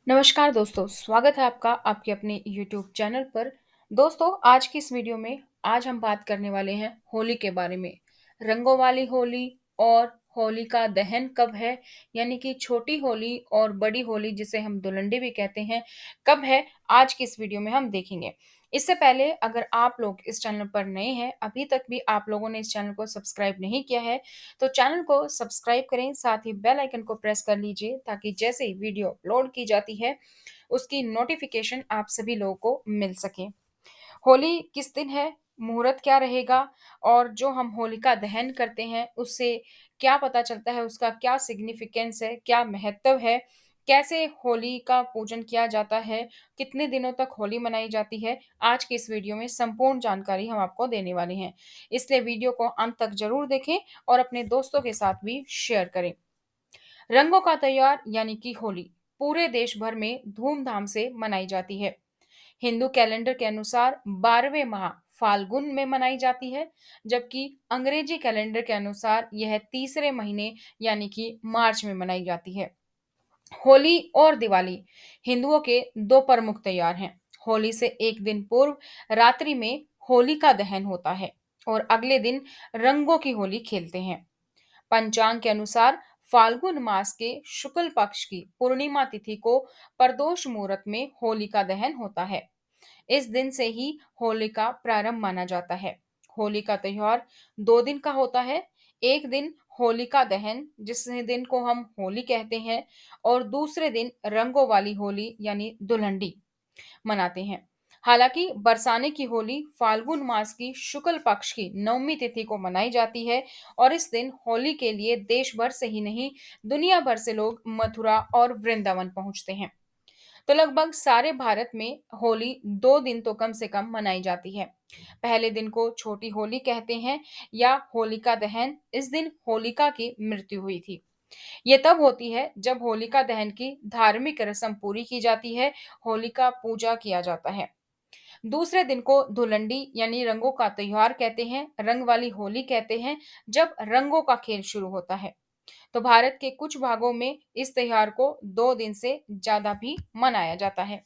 नमस्कार दोस्तों, स्वागत है आपका आपके अपने YouTube चैनल पर। दोस्तों, आज की इस वीडियो में आज हम बात करने वाले हैं होली के बारे में। रंगों वाली होली और होली का दहन कब है, यानी कि छोटी होली और बड़ी होली जिसे हम धुलंडी भी कहते हैं, कब है, आज की इस वीडियो में हम देखेंगे। इससे पहले अगर आप लोग इस चैनल पर नए हैं, अभी तक भी आप लोगों ने इस चैनल को सब्सक्राइब नहीं किया है, तो चैनल को सब्सक्राइब करें, साथ ही बेल आइकन को प्रेस कर लीजिए ताकि जैसे ही वीडियो अपलोड की जाती है, उसकी नोटिफिकेशन आप सभी लोगों को मिल सके। होली किस दिन है, मुहूर्त क्या रहेगा और जो हम होलिका दहन करते हैं, उससे क्या पता चलता है, उसका क्या सिग्निफिकेंस है, क्या महत्व है, कैसे होली का पूजन किया जाता है, कितने दिनों तक होली मनाई जाती है, आज की इस वीडियो में संपूर्ण जानकारी हम आपको देने वाले हैं। इसलिए वीडियो को अंत तक ज़रूर देखें और अपने दोस्तों के साथ भी शेयर करें। रंगों का त्योहार यानी कि होली पूरे देश भर में धूमधाम से मनाई जाती है। हिंदू कैलेंडर के अनुसार 12वें माह फाल्गुन में मनाई जाती है, जबकि अंग्रेजी कैलेंडर के अनुसार यह तीसरे महीने यानी कि मार्च में मनाई जाती है। होली और दिवाली हिंदुओं के दो प्रमुख त्योहार हैं। होली से एक दिन पूर्व रात्रि में होली का दहन होता है और अगले दिन रंगों की होली खेलते हैं। पंचांग के अनुसार फाल्गुन मास के शुक्ल पक्ष की पूर्णिमा तिथि को प्रदोष मुहूर्त में होली का दहन होता है। इस दिन से ही होली का प्रारंभ माना जाता है। होली का त्योहार 2 दिन का होता है। एक दिन होलिका दहन जिस दिन को हम होली कहते हैं और दूसरे दिन रंगों वाली होली यानी दुल्हंडी मनाते हैं। हालांकि बरसाने की होली फाल्गुन मास की शुक्ल पक्ष की नवमी तिथि को मनाई जाती है और इस दिन होली के लिए देश भर से ही नहीं, दुनिया भर से लोग मथुरा और वृंदावन पहुंचते हैं। तो लगभग सारे भारत में होली 2 दिन तो कम से कम मनाई जाती है। पहले दिन को छोटी होली कहते हैं या होलिका दहन। इस दिन होलिका की मृत्यु हुई थी। ये तब होती है जब होलिका दहन की धार्मिक रस्म पूरी की जाती है, होलिका पूजा किया जाता है। दूसरे दिन को धुलंडी यानी रंगों का त्योहार कहते हैं, रंग वाली होली कहते हैं, जब रंगों का खेल शुरू होता है। तो भारत के कुछ भागों में इस त्योहार को 2 दिन से ज्यादा भी मनाया जाता है।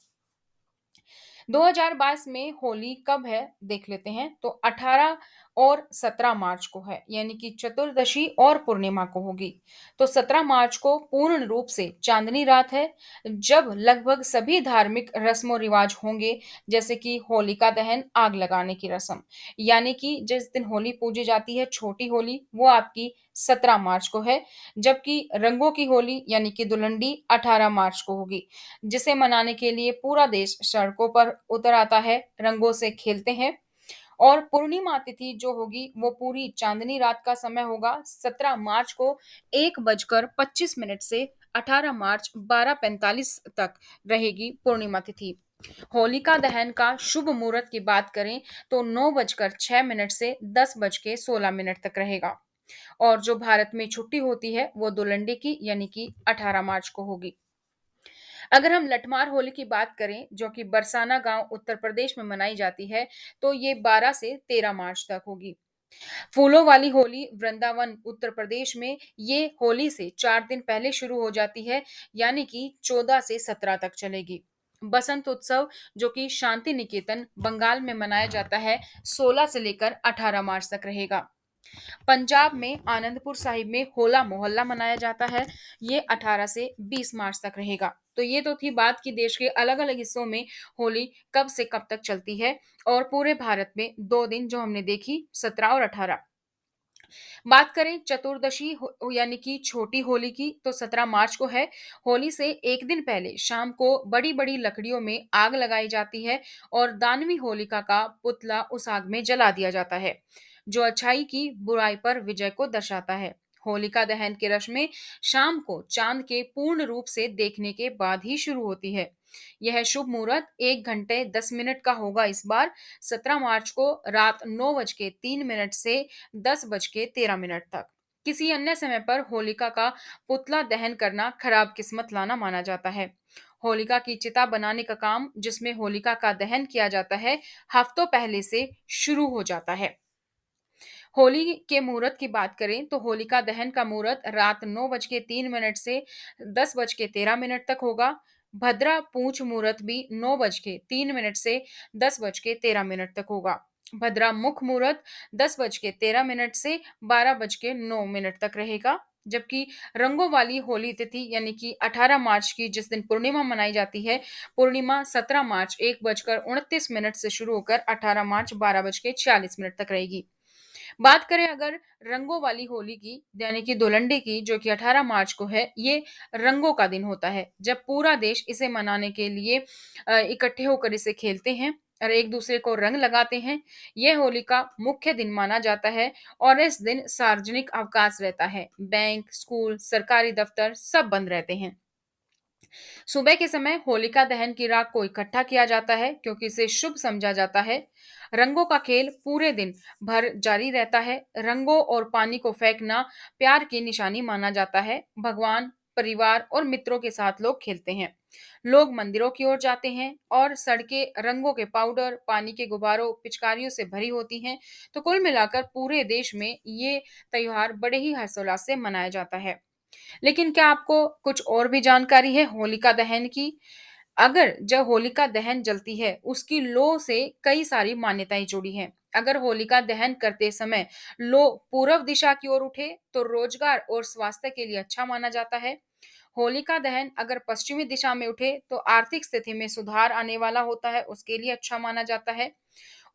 2022 में होली कब है देख लेते हैं। तो 18 और 17 मार्च को है, यानी कि चतुर्दशी और पूर्णिमा को होगी। तो 17 मार्च को पूर्ण रूप से चांदनी रात है, जब लगभग सभी धार्मिक रस्मों रिवाज होंगे, जैसे कि होलिका दहन, आग लगाने की रस्म, यानी कि जिस दिन होली पूजी जाती है छोटी होली, वो आपकी 17 मार्च को है, जबकि रंगों की होली यानी कि धुलंडी 18 मार्च को होगी, जिसे मनाने के लिए पूरा देश सड़कों पर उतर आता है, रंगों से खेलते हैं। और पूर्णिमा तिथि जो होगी वो पूरी चांदनी रात का समय होगा। 17 मार्च को 1:25 से 18 मार्च 12:45 तक रहेगी पूर्णिमा तिथि। होलिका दहन का शुभ मुहूर्त की बात करें तो 9:06 से 10:16 तक रहेगा। और जो भारत में छुट्टी होती है वो धुलंडी की यानी कि 18 मार्च को होगी। अगर हम लठमार होली की बात करें, जो कि बरसाना गांव उत्तर प्रदेश में मनाई जाती है, तो ये 12 से 13 मार्च तक होगी। फूलों वाली होली वृंदावन उत्तर प्रदेश में ये होली से 4 दिन पहले शुरू हो जाती है, यानी कि 14 से 17 तक चलेगी। बसंत उत्सव जो कि शांति निकेतन बंगाल में मनाया जाता है, 16 से लेकर 18 मार्च तक रहेगा। पंजाब में आनंदपुर साहिब में होला मोहल्ला मनाया जाता है, ये 18 से 20 मार्च तक रहेगा। तो ये तो थी बात की देश के अलग अलग हिस्सों में होली कब से कब तक चलती है। और पूरे भारत में 2 दिन जो हमने देखी, 17 और 18। बात करें चतुर्दशी यानी कि छोटी होली की, तो 17 मार्च को है। होली से एक दिन पहले शाम को बड़ी बड़ी लकड़ियों में आग लगाई जाती है और दानवी होलिका का पुतला उस आग में जला दिया जाता है, जो अच्छाई की बुराई पर विजय को दर्शाता है। होलिका दहन की रस्में शाम को चांद के पूर्ण रूप से देखने के बाद ही शुरू होती है। यह शुभ मुहूर्त 1:10 का होगा इस बार, 17 मार्च को रात 9:03 से 10:13 तक। किसी अन्य समय पर होलिका का पुतला दहन करना खराब किस्मत लाना माना जाता है। होलिका की चिता बनाने का काम, जिसमें होलिका का दहन किया जाता है, हफ्तों पहले से शुरू हो जाता है। होली के मुहूर्त की बात करें तो होलिका दहन का मुहूर्त रात 9:03 से 10:13 तक होगा। भद्रा पूंछ मुहूर्त भी 9:03 से 10:13 तक होगा। भद्रा मुख मुहूर्त 10:13 से 12:09 तक रहेगा। जबकि रंगों वाली होली तिथि यानी कि 18 मार्च की जिस दिन पूर्णिमा मनाई जाती है, पूर्णिमा 17 मार्च 1:29 से शुरू होकर 18 मार्च 12:46 तक रहेगी। बात करें अगर रंगों वाली होली की यानी कि धुलंडी की, जो कि 18 मार्च को है, ये रंगों का दिन होता है जब पूरा देश इसे मनाने के लिए इकट्ठे होकर इसे खेलते हैं और एक दूसरे को रंग लगाते हैं। यह होली का मुख्य दिन माना जाता है और इस दिन सार्वजनिक अवकाश रहता है। बैंक, स्कूल, सरकारी दफ्तर सब बंद रहते हैं। सुबह के समय होलिका दहन की राख को इकट्ठा किया जाता है क्योंकि इसे शुभ समझा जाता है। रंगों का खेल पूरे दिन भर जारी रहता है। रंगों और पानी को फेंकना प्यार की निशानी माना जाता है। भगवान, परिवार और मित्रों के साथ लोग खेलते हैं। लोग मंदिरों की ओर जाते हैं और सड़कें रंगों के पाउडर, पानी के गुब्बारों, पिचकारियों से भरी होती हैं। तो कुल मिलाकर पूरे देश में ये त्योहार बड़े ही हर्षोल्लास से मनाया जाता है। लेकिन क्या आपको कुछ और भी जानकारी है होलिका दहन की? अगर जब होलिका दहन जलती है, उसकी लौ से कई सारी मान्यताएं जुड़ी हैं। अगर होलिका दहन करते समय लौ पूर्व दिशा की ओर उठे, तो रोजगार और स्वास्थ्य के लिए अच्छा माना जाता है। होलिका दहन अगर पश्चिमी दिशा में उठे, तो आर्थिक स्थिति में सुधार आने वाला होता है, उसके लिए अच्छा माना जाता है।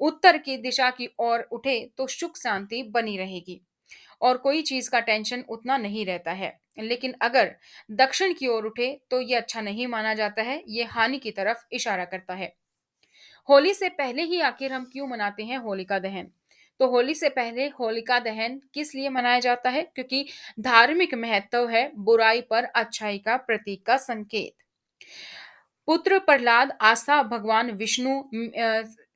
उत्तर की दिशा की ओर उठे, तो सुख शांति बनी रहेगी और कोई चीज का टेंशन उतना नहीं रहता है। लेकिन अगर दक्षिण की ओर उठे तो ये अच्छा नहीं माना जाता है, ये हानि की तरफ इशारा करता है। होली से पहले ही आखिर हम क्यों मनाते हैं होलिका दहन? तो होली से पहले होलिका दहन किस लिए मनाया जाता है? क्योंकि धार्मिक महत्व है, बुराई पर अच्छाई का प्रतीक का संकेत। पुत्र प्रहलाद आस्था भगवान विष्णु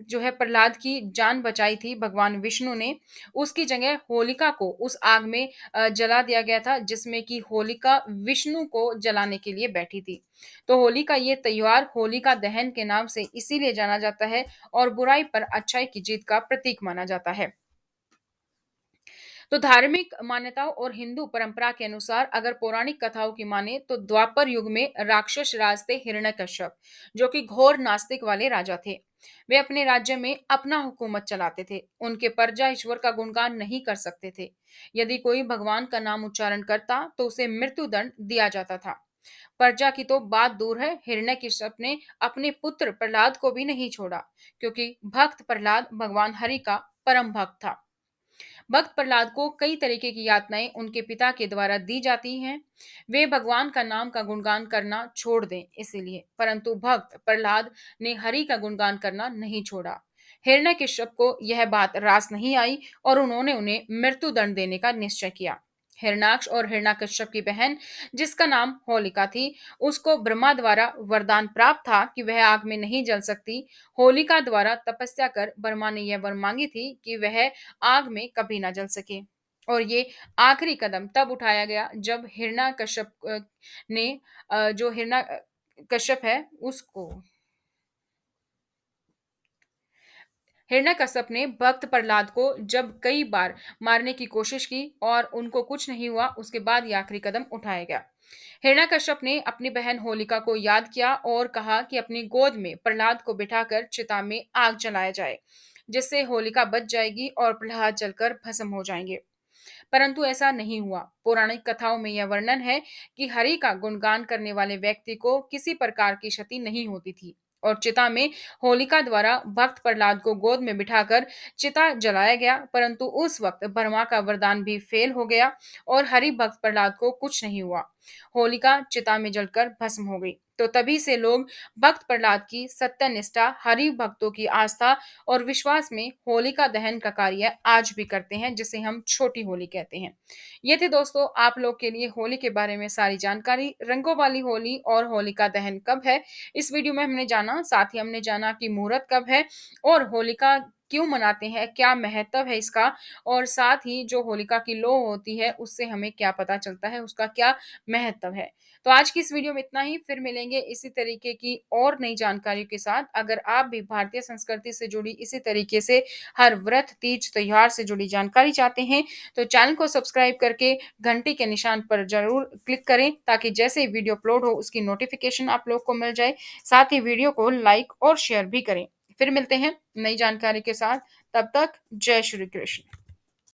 जो है प्रहलाद की जान बचाई थी भगवान विष्णु ने। उसकी जगह होलिका को उस आग में जला दिया गया था जिसमें कि होलिका विष्णु को जलाने के लिए बैठी थी। तो होली का ये त्योहार होलिका दहन के नाम से इसीलिए जाना जाता है और बुराई पर अच्छाई की जीत का प्रतीक माना जाता है। तो धार्मिक मान्यताओं और हिंदू परंपरा के अनुसार अगर पौराणिक कथाओं की माने तो द्वापर युग में राक्षस राज थे हिरण्यकश्यप, जो कि घोर नास्तिक वाले राजा थे। वे अपने राज्य में अपना हुकूमत चलाते थे। उनके प्रजा ईश्वर का गुणगान नहीं कर सकते थे। यदि कोई भगवान का नाम उच्चारण करता तो उसे मृत्युदंड दिया जाता था। प्रजा की तो बात दूर है, हिरण्यकश्यप ने अपने पुत्र प्रहलाद को भी नहीं छोड़ा, क्योंकि भक्त प्रहलाद भगवान हरि का परम भक्त था। भक्त प्रहलाद को कई तरीके की यातनाएं उनके पिता के द्वारा दी जाती हैं। वे भगवान का नाम का गुणगान करना छोड़ दें इसीलिए, परंतु भक्त प्रहलाद ने हरि का गुणगान करना नहीं छोड़ा। हिरण्यकश्यप को यह बात रास नहीं आई और उन्होंने उन्हें मृत्युदंड देने का निश्चय किया। हिरणाक्ष और हिरण्यकश्यप की बहन, जिसका नाम होलिका थी, उसको ब्रह्मा द्वारा वरदान प्राप्त था कि वह आग में नहीं जल सकती। होलिका द्वारा तपस्या कर ब्रह्मा ने यह वर मांगी थी कि वह आग में कभी ना जल सके। और ये आखिरी कदम तब उठाया गया जब हिरण्यकश्यप ने जो हिरण्यकश्यप है उसको हिरण्यकश्यप ने भक्त प्रहलाद को जब कई बार मारने की कोशिश की और उनको कुछ नहीं हुआ, उसके बाद ये आखिरी कदम उठाया गया। हिरण्यकश्यप ने अपनी बहन होलिका को याद किया और कहा कि अपनी गोद में प्रहलाद को बिठाकर चिता में आग जलाया जाए, जिससे होलिका बच जाएगी और प्रहलाद जलकर भस्म हो जाएंगे। परंतु ऐसा नहीं हुआ। पौराणिक कथाओं में यह वर्णन है कि हरि का गुणगान करने वाले व्यक्ति को किसी प्रकार की क्षति नहीं होती थी और चिता में होलिका द्वारा भक्त प्रहलाद को गोद में बिठाकर चिता जलाया गया, परंतु उस वक्त ब्रह्मा का वरदान भी फेल हो गया और हरि भक्त प्रहलाद को कुछ नहीं हुआ। होलिका चिता में जलकर भस्म हो गई। तो तभी से लोग भक्त प्रहलाद की सत्य निष्ठा, हरि भक्तों की आस्था और विश्वास में होलिका दहन का कार्य आज भी करते हैं, जिसे हम छोटी होली कहते हैं। ये थे दोस्तों आप लोग के लिए होली के बारे में सारी जानकारी। रंगों वाली होली और होलिका दहन कब है, इस वीडियो में हमने जाना। साथ ही हमने जाना कि मुहूर्त कब है और होलिका क्यों मनाते हैं, क्या महत्व है इसका और साथ ही जो होलिका की लौ होती है, उससे हमें क्या पता चलता है, उसका क्या महत्व है। तो आज की इस वीडियो में इतना ही, फिर मिलेंगे इसी तरीके की और नई जानकारियों के साथ। अगर आप भी भारतीय संस्कृति से जुड़ी इसी तरीके से हर व्रत, तीज, त्योहार से जुड़ी जानकारी चाहते हैं, तो चैनल को सब्सक्राइब करके घंटी के निशान पर ज़रूर क्लिक करें ताकि जैसे ही वीडियो अपलोड हो उसकी नोटिफ़िकेशन आप लोग को मिल जाए। साथ ही वीडियो को लाइक और शेयर भी करें। फिर मिलते हैं नई जानकारी के साथ, तब तक जय श्री कृष्ण।